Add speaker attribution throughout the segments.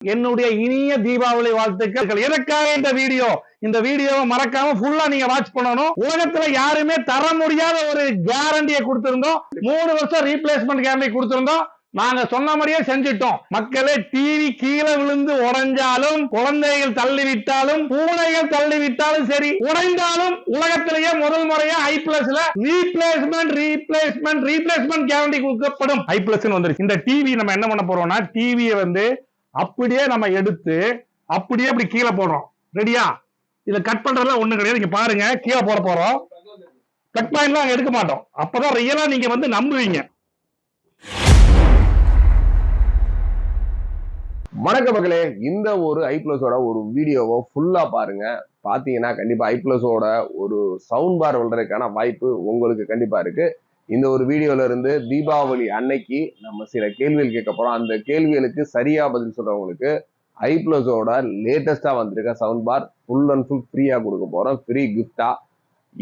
Speaker 1: என்னுடைய இனிய தீபாவளி வாழ்த்துக்கள். எதற்காக இந்த வீடியோவை மறக்காம ஃபுல்லா நீங்க வாட்ச் பண்ணணும். உலகத்துல யாருமே தர முடியாத ஒரு கேரண்டியை கொடுத்திருந்தோம். 3 வருஷம் ரீப்ளேஸ்மெண்ட் கேரண்டி கொடுத்திருந்தோம். நாங்க சொன்ன மாதிரியே செஞ்சிட்டோம். மக்களே, டிவி கீழே விழுந்து உடைஞ்சாலும், குழந்தைகள் தள்ளிவிட்டாலும், பூனைகள் தள்ளிவிட்டாலும் சரி, உடைந்தாலும் உலகத்திலேயே முதல் முறையா ஐபிளஸ்ல ரீப்ளேஸ்மெண்ட் கேரண்டி கொடுக்கப்படும். ஐபிளஸ் வந்துருச்சு. இந்த டிவி நம்ம என்ன பண்ண போறோம்னா, டிவியை அப்படியே நம்ம எடுத்து அப்படியே அப்படி கீழே போடுறோம். ரெடியா? இதை கட் பண்றதுல ஒண்ணு கிடையாது. நீங்க பாருங்க, கீழே போட போறோம். கட் பாயிண்ட்லாம் எடுக்க மாட்டோம். அப்பதான் ரியலா நீங்க நம்புவீங்க.
Speaker 2: வணக்க மக்களே, இந்த ஒரு ஐப்ளஸோட ஒரு வீடியோவை ஃபுல்லா பாருங்க. பாத்தீங்கன்னா கண்டிப்பா ஐப்ளஸோட ஒரு சவுண்ட் பார் வளர்றதுக்கான வாய்ப்பு உங்களுக்கு கண்டிப்பா இருக்கு. இந்த ஒரு வீடியோல இருந்து தீபாவளி அன்னைக்கு நம்ம சில கேள்விகள் கேட்க போறோம். அந்த கேள்விகளுக்கு சரியா பதில் சொல்றவங்களுக்கு ஐப்ளஸோட லேட்டஸ்டா வந்திருக்க sound bar full and full ஃப்ரீயா கொடுக்க போறோம். ஃப்ரீ கிஃப்டா.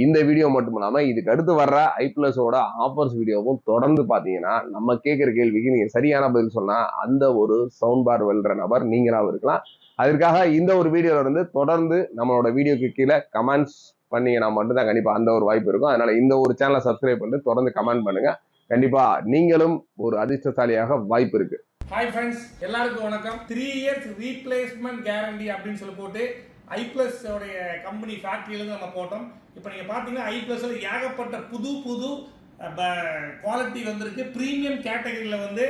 Speaker 2: இந்த வீடியோ மட்டும் இல்லாம இதுக்கு அடுத்து வர்ற ஐப்ளஸோட ஆஃபர்ஸ் வீடியோவும் தொடர்ந்து பாத்தீங்கன்னா நம்ம கேட்கிற கேள்விக்கு நீங்க சரியான பதில் சொன்னா அந்த ஒரு சவுண்ட் பார் வெல்ற நபர் நீங்களாவும் இருக்கலாம். அதற்காக இந்த ஒரு வீடியோல இருந்து தொடர்ந்து நம்மளோட வீடியோக்கு கீழே கமெண்ட்ஸ் பண்ணீங்கன்னா மட்டும்தான் கண்டிப்பா அந்த ஒரு வாய்ப்பு இருக்கும். அதனால இந்த ஒரு சேனலை சப்ஸ்கிரைப் பண்ணிட்டு தொடர்ந்து கமெண்ட் பண்ணுங்க. கண்டிப்பா நீங்களும் ஒரு அதிர்ஷ்டசாலியாக வாய்ப்பு இருக்கு.
Speaker 3: ஹாய் ஃப்ரெண்ட்ஸ், எல்லாருக்கும் வணக்கம். 3 years ரீப்ளேஸ்மெண்ட் கேரண்டி அப்படின்னு சொல்லி போட்டு ஐப்ளஸ் உடைய கம்பெனி ஃபேக்டரியிலிருந்து நம்ம போட்டோம். இப்போ நீங்கள் பார்த்தீங்கன்னா ஐப்ளஸில் ஏகப்பட்ட புது குவாலிட்டி வந்திருக்கு. ப்ரீமியம் கேட்டகரியில்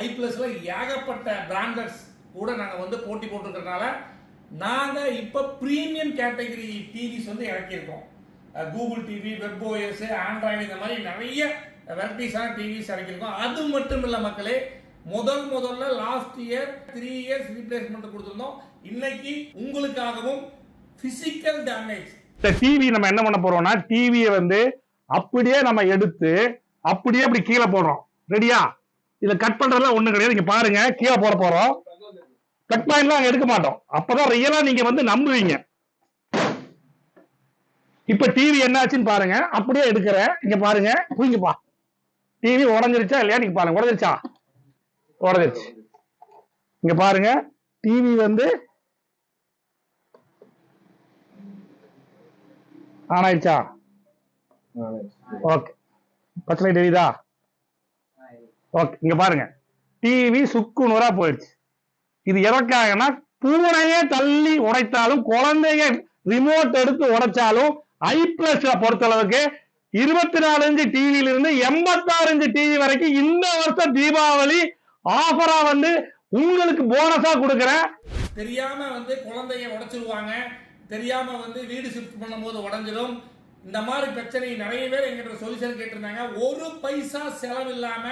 Speaker 3: ஐப்ளஸில் ஏகப்பட்ட பிராண்டர்ஸ் கூட நாங்கள் போட்டி போட்டுருக்கிறதுனால நாங்கள் இப்போ ப்ரீமியம் கேட்டகரி டிவிஸ் இறக்கியிருக்கோம். Google TV, web OS, Android, இந்த மாதிரி நிறைய வெரைட்டிஸான டிவிஸ் இறக்கியிருக்கோம். அது மட்டும் இல்லை மக்களே, முதல்ல லாஸ்ட் இயர் 3 years ரீப்ளேஸ்மெண்ட் கொடுத்திருந்தோம். இன்னைக்கு உங்களுக்காகவும் பிசிக்கல் டேமேஜ்
Speaker 1: டிவி நம்ம என்ன பண்ண போறோம்னா, டிவியை அப்படியே நம்ம எடுத்து அப்படியே அப்படி கீழே போடுறோம். ரெடியா? இதை கட் பண்றதுல ஒண்ணு கிடையாது. நீங்க பாருங்க, கீழே போட போறோம். கட் பாயிண்ட்லாம் எடுக்க மாட்டோம். அப்பதான் ரியலா நீங்க நம்புவீங்க. இப்ப டிவி என்னாச்சுன்னு பாருங்க. அப்படியே எடுக்கிறேன். இங்க பாருங்க, புரியுங்கப்பா. டிவி உடஞ்சிருச்சா இல்லையா? நீங்க பாருங்க, உடஞ்சிருச்சா? உடஞ்சிருச்சு. இங்க பாருங்க, டிவி ஆன் ஆயிடுச்சா? ஓகே, பிரச்சனை தெரியுதா? ஓகே, இங்க பாருங்க, டிவி சுக்கு நூறா போயிடுச்சு. இது எதற்காகனா, பூனையே தள்ளி உடைத்தாலும், குழந்தைங்க ரிமோட் எடுத்து உடைச்சாலும் ஐப்ளஸ் பொறுத்தளவுக்கு 24 இன்ச் டிவியில இருந்து 86 இன்ச் டிவி வரைக்கும் இந்த வருஷம் தீபாவளி ஆஃபரா உங்களுக்கு போனஸா கொடுக்கிறேன்.
Speaker 3: தெரியாம குழந்தைய உடைச்சிருவாங்க, தெரியாம வீடு ஷிஃப்ட் பண்ணும்போது உடைஞ்சிடும். இந்த மாதிரி பிரச்சனை நிறைய பேர் எங்கிட்ட சொல்யூஷன் கேட்டிருந்தாங்க. ஒரு பைசா செலவு இல்லாம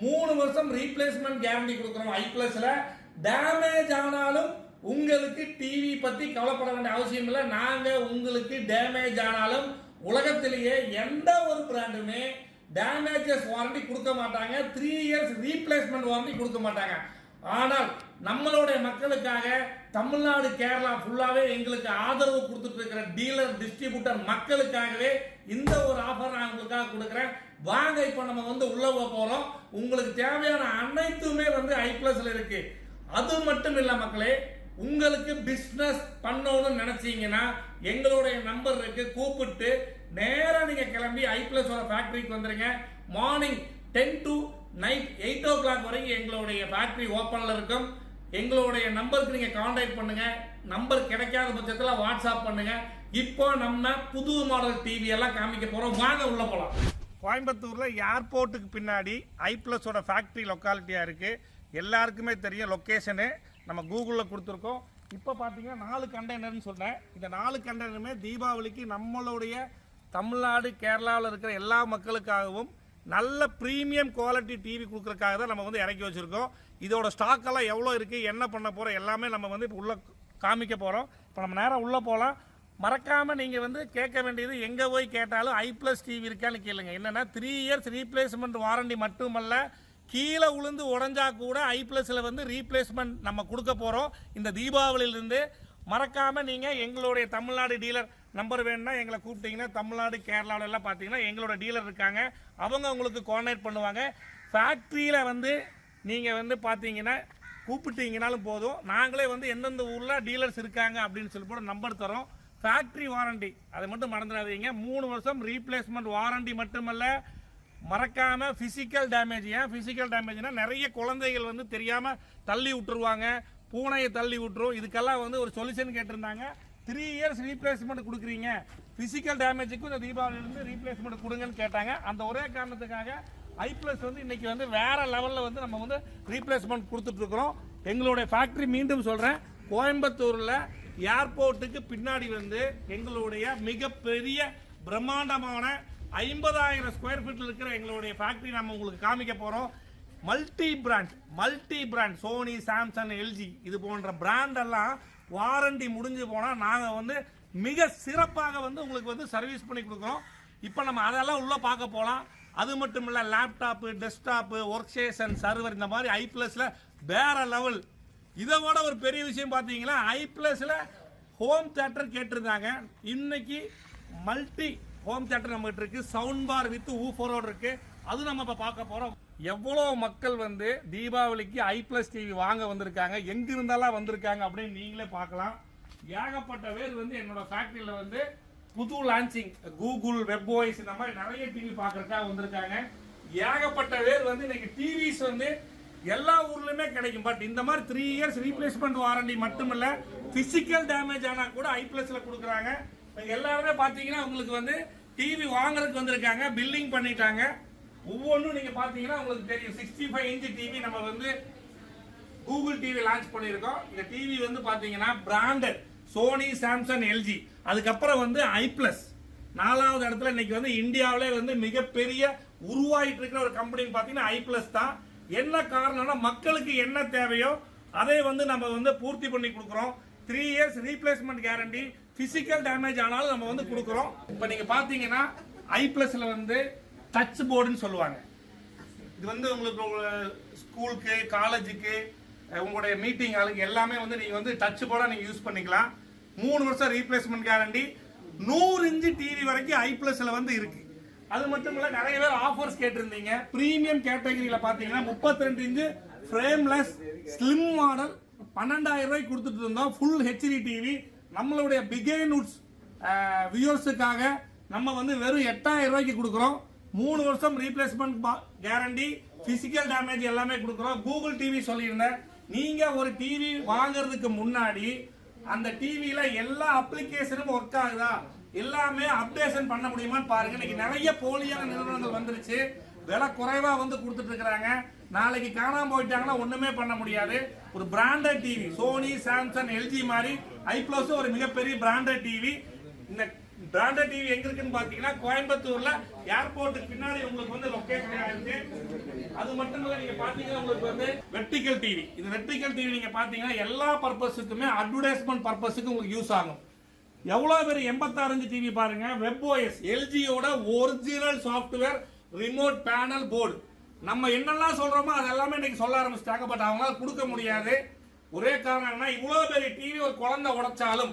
Speaker 3: 3 வருஷம் ரீப்ளேஸ்மெண்ட் கேரண்டி கொடுக்குறோம். ஐப்ளஸ்ல டேமேஜ் ஆனாலும் உங்களுக்கு டிவி பத்தி கவலைப்பட வேண்டிய அவசியம் இல்லை. நாங்க உங்களுக்கு டேமேஜ் ஆனாலும் உலகத்திலேயே எந்த ஒரு பிராண்டுமே டேமேஜஸ் வாரண்டி கொடுக்க மாட்டாங்க. 3 years ரீப்ளேஸ்மெண்ட் வாரண்டி கொடுக்க மாட்டாங்க. ஆனால் நம்மளுடைய மக்களுக்காக தமிழ்நாடு, கேரளா ஃபுல்லாவே எங்களுக்கு ஆதரவு கொடுத்துட்டு இருக்கிற டீலர், டிஸ்ட்ரிபியூட்டர் மக்களுக்காகவே இந்த ஒரு ஆஃபர் நான் உங்களுக்காக கொடுக்குறேன். வாங்க, இப்போ நம்ம உள்ள போறோம். உங்களுக்கு தேவையான அனைத்துமே ஐப்ளஸ்ல இருக்கு. அது மட்டும் இல்ல மக்களே, உங்களுக்கு பிசினஸ் பண்ணணும்னு நினைச்சீங்கன்னா எங்களுடைய நம்பர் இருக்கு, கூப்பிட்டு நேரா நீங்க கிளம்பி ஐப்ளஸோட ஃபேக்டரிக்கு வந்துருங்க. மார்னிங் 10 to நைட் 8 o'clock வரைக்கும் எங்களுடைய ஃபேக்டரி ஓப்பன்ல இருக்கும். எங்களுடைய நம்பருக்கு நீங்க கான்டாக்ட் பண்ணுங்க. நம்பர் கிடைக்காத பட்சத்தில் வாட்ஸ்அப் பண்ணுங்க. இப்போ நம்ம புது மாடல் டிவி எல்லாம் காமிக்க போறோம். வாங்க உள்ள போலாம். கோயம்புத்தூர்ல ஏர்போர்ட்டுக்கு பின்னாடி ஐப்ளஸோட ஃபேக்டரி லொக்காலிட்டியா இருக்கு. எல்லாருக்குமே தெரியும் லொக்கேஷனு. நம்ம கூகுளில் கொடுத்துருக்கோம். இப்போ பார்த்தீங்கன்னா 4 கண்டெய்னர்னு சொன்னேன். இந்த 4 கண்டெய்னருமே தீபாவளிக்கு நம்மளுடைய தமிழ்நாடு, கேரளாவில் இருக்கிற எல்லா மக்களுக்காகவும் நல்ல ப்ரீமியம் குவாலிட்டி டிவி கொடுக்குறதுக்காக தான் நம்ம இறக்கி வச்சுருக்கோம். இதோட ஸ்டாக்கெல்லாம் எவ்வளோ இருக்குது, என்ன பண்ண போகிறோம், எல்லாமே நம்ம இப்போ உள்ளே காமிக்க போகிறோம். இப்போ நம்ம நேரம் உள்ளே போகலாம். மறக்காமல் நீங்கள் கேட்க வேண்டியது, எங்கே போய் கேட்டாலும் ஐப்ளஸ் டிவி இருக்கான்னு கேளுங்க. என்னென்னா 3 years ரீப்ளேஸ்மெண்ட் வாரண்டி மட்டுமல்ல, கீழே உளுந்து உடஞ்சா கூட ஐப்ளஸில் ரீப்ளேஸ்மெண்ட் நம்ம கொடுக்க போகிறோம் இந்த தீபாவளியிலிருந்து. மறக்காமல் நீங்கள் எங்களுடைய தமிழ்நாடு டீலர் நம்பர் வேணும்னா எங்களை கூப்பிட்டீங்கன்னா, தமிழ்நாடு, கேரளாவில் எல்லாம் பார்த்தீங்கன்னா எங்களோட டீலர் இருக்காங்க. அவங்க உங்களுக்கு கோஆர்டினேட் பண்ணுவாங்க. ஃபேக்ட்ரியில் நீங்கள் பார்த்தீங்கன்னா கூப்பிட்டீங்கனாலும் போதும். நாங்களே வந்து எந்தெந்த ஊரில் டீலர்ஸ் இருக்காங்க அப்படின்னு சொல்லி கூட நம்பர் தரோம். ஃபேக்ட்ரி வாரண்டி அதை மட்டும் மறந்துடாதீங்க. 3 வருஷம் ரீப்ளேஸ்மெண்ட் வாரண்டி மட்டுமல்ல, மறக்காம பிசிக்கல் டேமேஜ். ஏன் பிசிக்கல் டேமேஜ்னா நிறைய குழந்தைகள் வந்து தெரியாம தள்ளி விட்டுருவாங்க, பூனையை தள்ளி விட்டுரும். இதுக்கெல்லாம் வந்து ஒரு சொல்யூஷன் கேட்டிருந்தாங்க. 3 இயர்ஸ் ரீப்ளேஸ்மெண்ட் கொடுக்குறீங்க, பிசிக்கல் டேமேஜுக்கு இந்த தீபாவளியிலிருந்து ரீப்ளேஸ்மெண்ட் கொடுங்கன்னு கேட்டாங்க. அந்த ஒரே காரணத்துக்காக ஐப்ளஸ் வந்து இன்னைக்கு வந்து வேற லெவலில் வந்து நம்ம வந்து ரீப்ளேஸ்மெண்ட் கொடுத்துட்டு இருக்கிறோம். எங்களுடைய ஃபேக்ட்ரி மீண்டும் சொல்றேன், கோயம்புத்தூர்ல ஏர்போர்ட்டுக்கு பின்னாடி வந்து எங்களுடைய மிகப்பெரிய பிரம்மாண்டமான 50,000 ஸ்கொயர் ஃபீட்ல இருக்கிற எங்களுடைய ஃபேக்டரி நம்ம உங்களுக்கு காமிக்க போறோம். Multi brand Sony, Samsung, LG இது போன்ற பிராண்ட் எல்லாம் வாரண்டி முடிஞ்சு போனா நாங்க வந்து மிக சிறப்பாக வந்து உங்களுக்கு வந்து சர்வீஸ் பண்ணி கொடுக்குறோம். இப்போ நம்ம அதெல்லாம் உள்ள பார்க்க போலாம். அது மட்டும் இல்ல, laptop, desktop, work station, server, இந்த மாதிரி ஐப்ளஸ்ல வேற லெவல். இதை விட ஒரு பெரிய விஷயம் பார்த்தீங்கன்னா, ஐப்ளஸ்ல ஹோம் தியேட்டர் கேட்டிருந்தாங்க. இன்னைக்கு மல்டி ஹோம் தியேட்டர் நம்ம இருக்கு, சவுண்ட் பார் வித் ஊஃபரோட இருக்கு. அது நம்ம இப்ப பார்க்க போறோம். எவ்வளோ மக்கள் வந்து தீபாவளிக்கு ஐப்ளஸ் டிவி வாங்க வந்திருக்காங்க, எங்க இருந்தாலும் வந்திருக்காங்க அப்படின்னு நீங்களே பார்க்கலாம். ஏகப்பட்ட பேர் வந்து என்னோட ஃபேக்டரியில வந்து புது லான்ச்சிங் கூகுள், வெப்ஓஎஸ் இந்த மாதிரி நிறைய டிவி பார்க்கறதுக்காக வந்திருக்காங்க. ஏகப்பட்ட பேர் வந்து இன்னைக்கு டிவிஸ் வந்து எல்லா ஊர்லயுமே கிடைக்கும். பட் இந்த மாதிரி 3 இயர்ஸ் ரீப்ளேஸ்மெண்ட் வாரண்டி மட்டுமில்ல, பிசிக்கல் டேமேஜ் ஆனா கூட ஐப்ளஸ்ல கொடுக்குறாங்க. எல்லாருமே பாத்தீங்கன்னா உங்களுக்கு வந்து டிவி வாங்குறதுக்கு வந்திருக்காங்க, பில்லிங் பண்ணிட்டாங்க. ஒவ்வொன்றும் நீங்க பாத்தீங்கன்னா உங்களுக்கு தெரியும். 65 இன்ச் டிவி நம்ம வந்து கூகுள் டிவி லான்ச் பண்ணியிருக்கோம். இந்த டிவி வந்து பாத்தீங்கன்னா பிராண்டட் சோனி, சாம்சங், எல்ஜி. அதுக்கப்புறம் வந்து ஐப்ளஸ் 4வது இடத்துல இன்னைக்கு வந்து இந்தியாவிலே வந்து மிகப்பெரிய உருவாயிட்டு இருக்கிற ஒரு கம்பெனின்னு பாத்தீங்கன்னா ஐப்ளஸ் தான். என்ன காரணம்னா, மக்களுக்கு என்ன தேவையோ அதை வந்து நம்ம வந்து பூர்த்தி பண்ணி கொடுக்குறோம். 3 years replacement guarantee, physical damage ஆனாலும் நம்ம வந்து கொடுக்குறோம். இப்போ நீங்க பாத்தீங்கன்னா ஐப்ளஸ்ல வந்து டச் போர்டுன்னு சொல்லுவாங்க. இது வந்து உங்களுக்கு ஸ்கூலுக்கு, காலேஜுக்கு, உங்களுடைய மீட்டிங் ஆளுக்கு எல்லாமே வந்து நீங்க வந்து டச் போர்டா நீங்க யூஸ் பண்ணிக்கலாம். 3 வருஷம் ரீப்ளேஸ்மெண்ட் கேரண்டி, 100 இன்ச் டிவி வரைக்கும் ஐப்ளஸ்ல வந்து இருக்கு. அது மட்டும் இல்ல, நிறைய பேர் ஆஃபர்ஸ் கேட்டிருந்தீங்க. பிரீமியம் கேட்டகரியில பாத்தீங்கன்னா 32 இன்ச் ஃப்ரேம்லெஸ் ஸ்லிம் மாடல் 12,000 ரூபாய்க்கு கொடுத்துட்டு இருந்தோம். ஃபுல் ஹெச்டி டிவி நம்மளுடைய பிகினர்ஸ் வியூவர்ஸுக்காக நம்ம வந்து வெறும் 8,000 ரூபாய்க்கு கொடுக்குறோம். 3 வருஷம் ரீப்ளேஸ்மெண்ட் கேரண்டி, பிசிக்கல் டேமேஜ் எல்லாமே கொடுக்குறோம். கூகுள் டிவி சொல்லியிருந்தேன். நீங்க ஒரு டிவி வாங்குறதுக்கு முன்னாடி அந்த டிவியில எல்லா அப்ளிகேஷனும் ஒர்க் ஆகுதா, எல்லாமே அப்டேஷன் பண்ண முடியுமான்னு பாருங்க. இன்னைக்கு நிறைய போலியான நிறுவனங்கள் வந்துருச்சு, விலை குறைவா வந்து கொடுத்துட்டு இருக்காங்க. நாளைக்கு காணாம போயிட்டாங்கன்னா ஒண்ணுமே பண்ண முடியாது. ஒரு branded TV Sony, Samsung, LG மாதிரி ஐப்ளஸ் ஒரு மிகப்பெரிய பிராண்டட் டிவி. இந்த பிராண்டட் டிவி எங்க இருக்குன்னு பாத்தீங்கன்னா கோயம்புத்தூர்ல ஏர்போர்ட்டுக்கு பின்னாடி உங்களுக்கு வந்து லொகேஷன் இருக்கு. அது மட்டும் இல்ல, நீங்க பாத்தீங்கன்னா உங்களுக்கு வந்து வெர்டிகல் டிவி. இது வெர்டிகல் டிவி நீங்க பாத்தீங்கன்னா எல்லா பர்பஸுக்குமே, அட்வர்டைஸ்மெண்ட் பர்பஸுக்கு உங்களுக்கு யூஸ் ஆகும். எவ்வளவு பேர் 86 இன்ச் டிவி பாருங்க. வெப்ஓஎஸ் எல்ஜியோட original software, remote panel board. நம்ம என்னெல்லாம் சொல்றோமோ அதெல்லாமே இன்னைக்கு சொல்ல ஆரம்பிச்சிட்டாங்க. பட் அவங்களால கொடுக்க முடியாது. ஒரே காரணம்னா, இவ்வளவு பெரிய டிவி ஒரு குழந்தை உடைச்சாலும்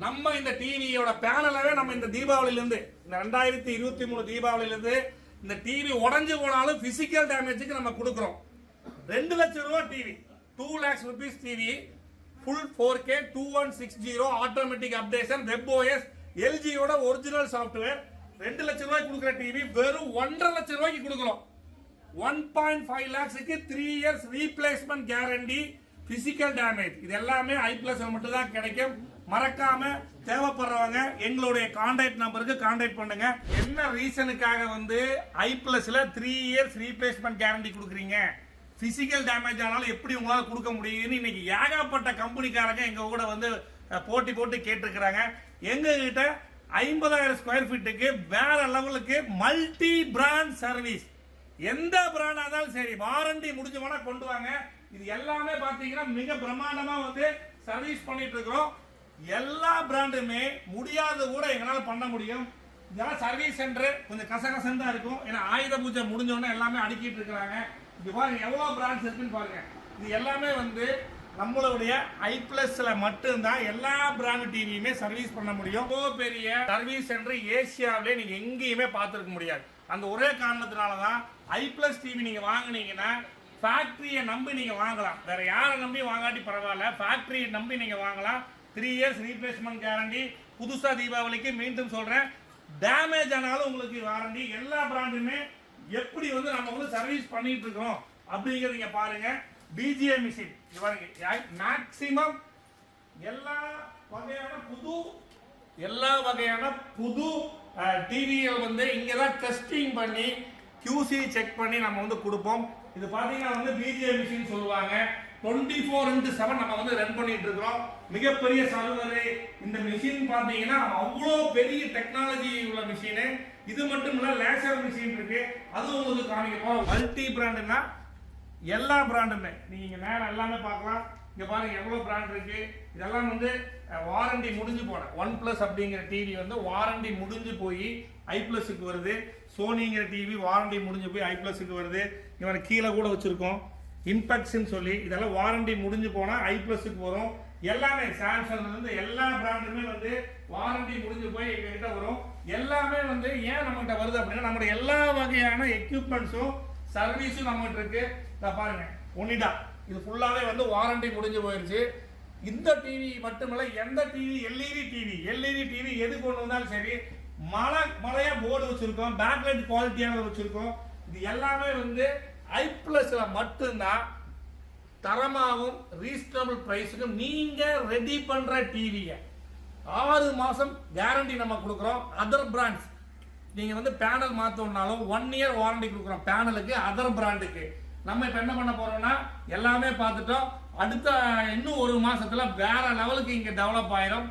Speaker 3: நம்ம இந்த டிவியோட பேனலவே நம்ம இந்த தீபாவளியில இருந்து, இந்த 2023 தீபாவளியில இருந்து இந்த டிவி உடைஞ்சு போனாலும் பிசிக்கல் டேமேஜுக்கு நம்ம கொடுக்குறோம். 2 லட்சம் ரூபாய் TV, 2 lakhs rupees TV, full 4K 2160 automatic updation, webOS, எல்ஜியோட ஒரிஜினல் சாஃப்ட்வேர். 2 லட்சம் ரூபாய்க்கு கொடுக்குற டிவி வெறும் 1.5 லட்சம் ரூபாய்க்கு கொடுக்குறோம். 1.5 lakhsக்கு 3 years replacement guarantee, physical damage. இது எல்லாமே ஐப்ளஸ் மட்டும் தான் கிடைக்கும். மறக்காம தேவைப்படுறவங்க எங்களுடைய கான்டாக்ட் நம்பருக்கு கான்டாக்ட் பண்ணுங்க. என்ன ரீசனுக்காக வந்து ஐப்ளஸ்ல 3 இயர்ஸ் ரீப்ளேஸ்மெண்ட் கேரண்டி கொடுக்குறீங்க, பிசிக்கல் டேமேஜ் ஆனாலும் எப்படி உங்களால கொடுக்க முடியும்னு இன்னைக்கு ஏகப்பட்ட கம்பெனிக்காரங்க எங்க கூட வந்து போட்டி போட்டு கேட்டிருக்கிறாங்க. எங்க கிட்ட 50,000 ஸ்கொயர் ஃபீட்டுக்கு வேற லெவலுக்கு மல்டி பிராண்ட் சர்வீஸ். எந்த பிராண்டா இருந்தாலும் சரி, வாரண்டி முடிஞ்ச போனா கொண்டு வாங்க. இது எல்லாமே பாத்தீங்கன்னா மிக பிரம்மாண்டமா வந்து சர்வீஸ் பண்ணிட்டு இருக்கிறோம். எல்லா பிராண்டுமே முடியாத கூட எங்களால பண்ண முடியும். இதெல்லாம் சர்வீஸ் சென்டர் கொஞ்சம் கசகசன் தான் இருக்கும். ஏன்னா ஆயுத பூஜை முடிஞ்சோடனே எல்லாமே அடுக்கிட்டு இருக்கிறாங்க. இது பாருங்க எவ்வளவு பிராண்ட்ஸ் இருக்குன்னு பாருங்க. இது எல்லாமே வந்து நம்மளுடைய ஐப்ளஸ்ல மட்டும்தான் எல்லா பிராண்ட் டிவியுமே சர்வீஸ் பண்ண முடியும். பெரிய சர்வீஸ் சென்டர் ஏசியாவிலே நீங்க எங்கேயுமே பார்த்துருக்க முடியாது. அந்த ஒரே காரணத்தினாலதான் ஐப்ளஸ் டிவி நீங்க வாங்கினீங்கன்னா ஃபேக்டரியை நம்பி நீங்கள் வாங்கலாம். வேற யாரை நம்பி வாங்காட்டி பரவாயில்ல, ஃபேக்டரியை நம்பி நீங்கள் வாங்கலாம். 3 years ரீப்ளேஸ்மெண்ட் கேரண்டி. புதுசாக தீபாவளிக்கு மீண்டும் சொல்கிறேன், டேமேஜ் ஆனாலும் உங்களுக்கு வாரண்டி. எல்லா பிராண்டுமே எப்படி வந்து நம்ம வந்து சர்வீஸ் பண்ணிட்டு இருக்கோம் அப்படிங்கிறது நீங்க பாருங்க. பிஜிஏ மிஷின் பாருங்க, மேக்சிமம் எல்லா வகையான புது டிவியை வந்து இங்கே தான் டெஸ்டிங் பண்ணி QC செக் பண்ணி நம்ம வந்து கொடுப்போம். இது பார்த்தீங்கன்னா வந்து பிஜிஏ மிஷின் சொல்லுவாங்க. 24/7 நம்ம வந்து ரன் பண்ணிட்டு இருக்கிறோம். மிகப்பெரிய சர்வர். இந்த மிஷின் பார்த்தீங்கன்னா அவ்வளோ பெரிய டெக்னாலஜி உள்ள மிஷின். இது மட்டும் இல்ல, லேசர் மிஷின் இருக்கு, அது உங்களுக்கு காமிக்கிறோம். மல்டி பிராண்டுனா எல்லா பிராண்டுமே நீங்க நேரம் எல்லாமே பார்க்கலாம். இங்க பாருங்க எவ்வளவு பிராண்ட் இருக்கு. இதெல்லாம் வந்து வாரண்டி முடிஞ்சு போன OnePlus அப்படிங்கிற டிவி வந்து வாரண்டி முடிஞ்சு போய் ஐப்ளஸுக்கு வருது. சோனிங்கிற டிவி வாரண்டி முடிஞ்சு போய் ஐப்ளஸுக்கு வருது. இவன் கீழே கூட வச்சிருக்கோம் இம்பெக்ட்ஸ்னு சொல்லி. இதெல்லாம் வாரண்டி முடிஞ்சு போனா ஐப்ளஸுக்கு வரும். எல்லாமே சாம்சங்ல இருந்து எல்லா பிராண்டுமே வந்து வாரண்டி முடிஞ்சு போய் எங்ககிட்ட வரும். எல்லாமே வந்து ஏன் நம்மகிட்ட வருது அப்படின்னா, நம்மகிட்ட எல்லா வகையான எக்யூப்மெண்ட்ஸும் சர்வீஸும் நம்மகிட்ட இருக்கு. பாருங்க ஒனிடா, இது ஃபுல்லாவே வந்து வாரண்டி முடிஞ்சு போயிருச்சு. இந்த டிவி மட்டுமல்ல, எந்த டிவி எல்இடி டிவி எது கொண்டு வந்தாலும் சரி, மழையா போர்டு வச்சிருக்கோம், பேக்லைட் குவாலிட்டியானது வச்சிருக்கோம். இது எல்லாமே வந்து ஐப்ளஸ்ல மட்டும்தான் தரமாகவும் ரீசனபிள் பிரைஸுக்கும் நீங்க ரெடி பண்ற டிவியை 6 மாசம் கேரண்டி நம்ம கொடுக்குறோம். அதர் பிராண்ட்ஸ் நீங்க வந்து பேனல் மாத்தோம்னாலும் 1 year வாரண்டி கொடுக்குறோம் பேனலுக்கு, அதர் பிராண்டுக்கு. நம்ம இப்ப என்ன பண்ண போறோம்னா எல்லாமே பார்த்துட்டோம். அடுத்த இன்னும் 1 மாசத்துல வேற லெவலுக்கு இங்க டெவலப் ஆயிரும்.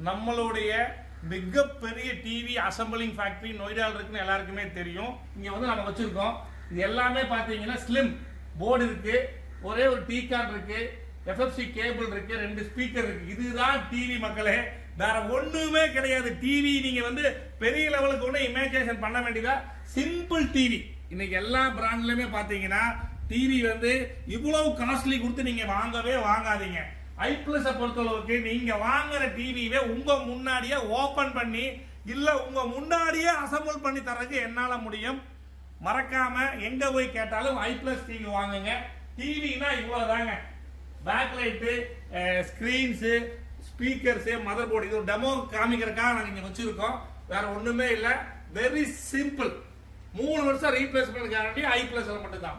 Speaker 3: நம்மளுடைய மிகப்பெரிய டிவி அசம்பிளிங் ஃபேக்டரி நொய்டால இருக்குன்னு எல்லாருக்குமே தெரியும். இங்க வந்து நம்ம வச்சிருக்கோம். இது எல்லாமே பாத்தீங்கன்னா ஸ்லிம் போர்டு இருக்கு, ஒரே ஒரு டீ கார்டு இருக்கு, எஃப்எஃப்சி கேபிள் இருக்கு, 2 ஸ்பீக்கர் இருக்கு. இதுதான் டிவி மக்களே, வேற ஒண்ணுமே கிடையாது. டிவி நீங்க வந்து பெரிய லெவலுக்கு ஒண்ணு இமேஜினேஷன் பண்ண வேண்டியதா, சிம்பிள் டிவி. இன்னைக்கு எல்லா பிராண்ட்லயுமே பாத்தீங்கன்னா டிவி வந்து இவ்வளவு காஸ்ட்லி கொடுத்து நீங்க வாங்கவே வாங்காதீங்க. ஐப்ளஸ பொறுத்தளவுக்கு நீங்க வாங்குற டிவியே உங்க முன்னாடியே ஓபன் பண்ணி இல்ல உங்க முன்னாடியே அசம்பிள் பண்ணி தரதுக்கு என்னால முடியும். மறக்காம எங்க போய் கேட்டாலும் ஐப்ளஸ் டிவி வாங்குங்க. டிவினா இவ்வளவுதாங்க, back light, screens, speakers, mother board. இது டெமோ காமிக்கிறதுக்காக நாங்க இங்க வச்சிருக்கோம், வேற ஒண்ணுமே இல்ல. Very simple. 3 வருஷம் ரீப்ளேஸ்மெண்ட் கேரண்டி ஐப்ளஸ்ல மட்டும் தான்.